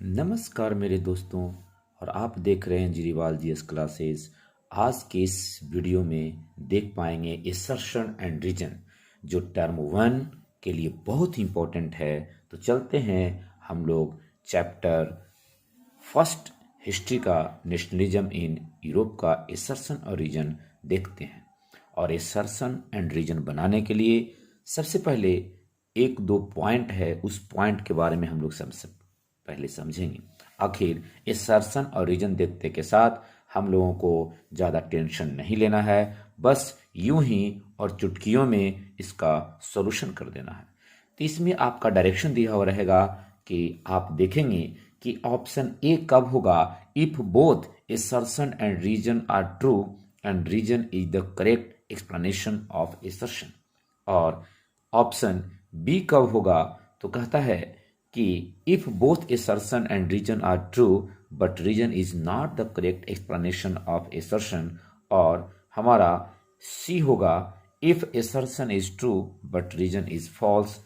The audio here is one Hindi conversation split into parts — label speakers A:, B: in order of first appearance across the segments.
A: नमस्कार मेरे दोस्तों। और आप देख रहे हैं जीरीवाल जीएस क्लासेस। आज के इस वीडियो में देख पाएंगे असर्शन एंड रीजन, जो टर्म 1 के लिए बहुत ही इंपॉर्टेंट है। तो चलते हैं हम लोग चैप्टर फर्स्ट हिस्ट्री का नेशनलिज्म इन यूरोप का असर्शन और रीजन देखते हैं। और असर्शन एंड रीजन बनाने के लिए सबसे पहले एक दो पॉइंट है, उस पॉइंट के बारे में हम लोग सबसे पहले समझेंगे। आखिर असर्शन और रीजन देखते के साथ हम लोगों को ज़्यादा टेंशन नहीं लेना है, बस यूं ही और चुटकियों में इसका सॉल्यूशन कर देना है। तो इसमें आपका डायरेक्शन दिया हुआ रहेगा कि आप देखेंगे कि ऑप्शन ए कब होगा, if both assertion and reason are true and reason is the correct explanation of assertion. और ऑप्शन बी कब होगा, तो कहता है कि if both assertion and reason are true but reason is not the correct explanation of assertion. और हमारा सी होगा if assertion is true but reason is false.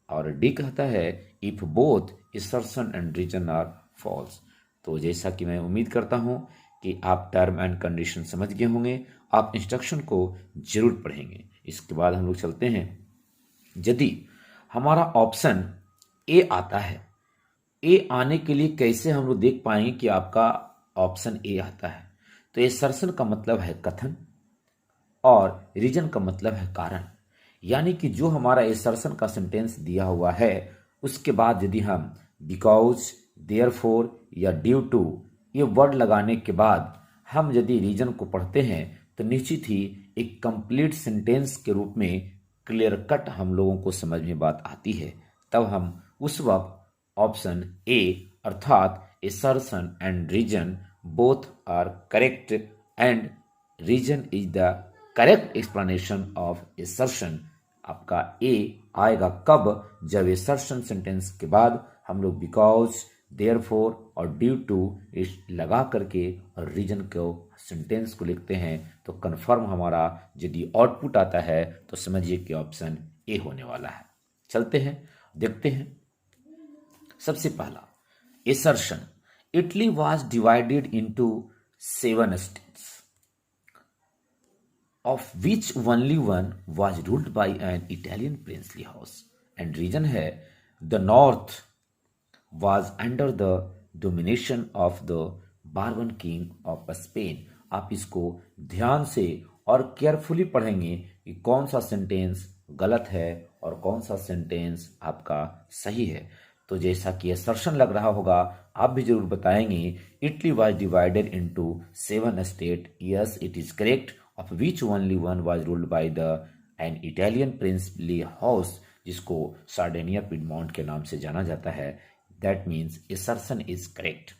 A: और डी कहता है if both assertion and reason are false. तो जैसा कि मैं उम्मीद करता हूं कि आप टर्म एंड कंडीशन समझ गए होंगे, आप इंस्ट्रक्शन को जरूर पढ़ेंगे। इसके बाद हम लोग चलते हैं। यदि हमारा ऑप्शन ए आता है, ए आने के लिए कैसे हम लोग देख पाएंगे कि आपका ऑप्शन ए आता है। तो असर्शन का मतलब है कथन और रीजन का मतलब है कारण। यानी कि जो हमारा असर्शन का सेंटेंस दिया हुआ है उसके बाद यदि हम बिकॉज, देयरफॉर या ड्यू टू ये वर्ड लगाने के बाद हम यदि रीजन को पढ़ते हैं तो निश्चित ही एक कंप्लीट सेंटेंस के रूप में क्लियर कट हम लोगों को समझ में बात आती है। तब हम उस वक्त ऑप्शन ए अर्थात assertion and reason both are correct and reason is the correct explanation of assertion, आपका ए आएगा कब, जब असर्शन सेंटेंस के बाद हम लोग बिकॉज, देयरफॉर और ड्यू टू लगा करके और रीजन को सेंटेंस को लिखते हैं। तो कन्फर्म हमारा यदि आउटपुट आता है तो समझिए कि ऑप्शन ए होने वाला है। चलते हैं, देखते हैं। सबसे पहला assertion, Italy was divided into 7 states of which only one was ruled by an Italian princely house, and region है the north was under the domination of the Bourbon king of Spain। आप इसको ध्यान से और केयरफुली पढ़ेंगे कि कौन सा सेंटेंस गलत है और कौन सा सेंटेंस आपका सही है। तो जैसा कि असर्शन लग रहा होगा आप भी जरूर बताएंगे Italy was divided into 7 state. Yes, it is correct, of which only one was ruled by an Italian princely house, जिसको सार्डेनिया पिडमोंट के नाम से जाना जाता है। That means assertion is correct.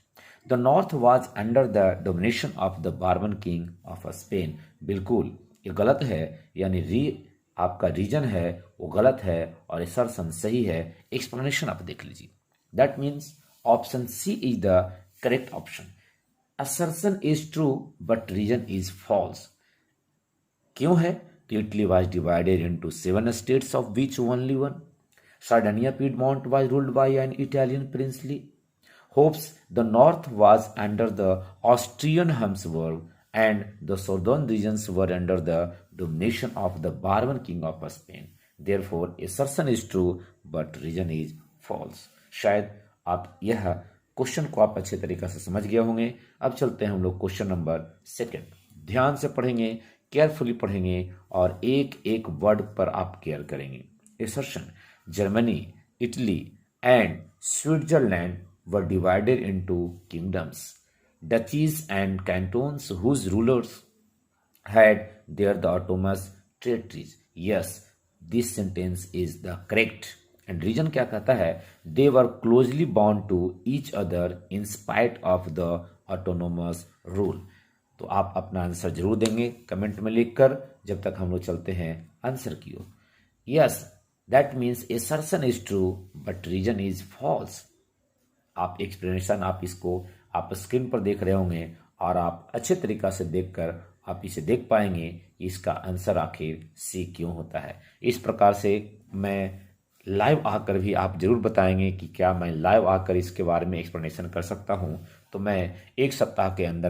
A: The north was under the domination of the Bourbon king of Spain। बिल्कुल ये गलत है, यानी आपका रीजन है वो गलत है और assertion सही है। एक्सप्लेनेशन आप देख लीजिए। That means option C is the correct option. Assertion is true but region is false। क्यों है? तो Italy was divided into 7 states of which only one, Sardinia Piedmont was ruled by an Italian princely house, the north was under the Austrian Habsburg and the southern regions were under the domination of the Bourbon king of Spain। Therefore assertion is true but region is false। शायद आप यह क्वेश्चन को आप अच्छे तरीके से समझ गए होंगे। अब चलते हैं हम लोग क्वेश्चन नंबर 2। ध्यान से पढ़ेंगे, केयरफुली पढ़ेंगे और एक एक वर्ड पर आप केयर करेंगे। Assertion, Germany, Italy and Switzerland were divided into kingdoms, duchies and cantons whose rulers had their the autonomous territories. Yes, this sentence is the correct. And reason क्या कहता है? They were closely bound to each other in spite of the autonomous rule. तो आप अपना आंसर जरूर देंगे कमेंट में लिखकर, जब तक हम लोग चलते हैं आंसर की ओर। Yes, that means assertion is true but reason is false. आप एक्सप्लेनेशन आप इसको आप स्क्रीन पर देख रहे होंगे और आप अच्छे तरीका से देखकर आप इसे देख पाएंगे कि इसका आंसर आखिर सी क्यों होता है। इस प्रकार से मैं लाइव आकर भी आप ज़रूर बताएंगे कि क्या मैं लाइव आकर इसके बारे में एक्सप्लेनेशन कर सकता हूँ, तो मैं एक सप्ताह के अंदर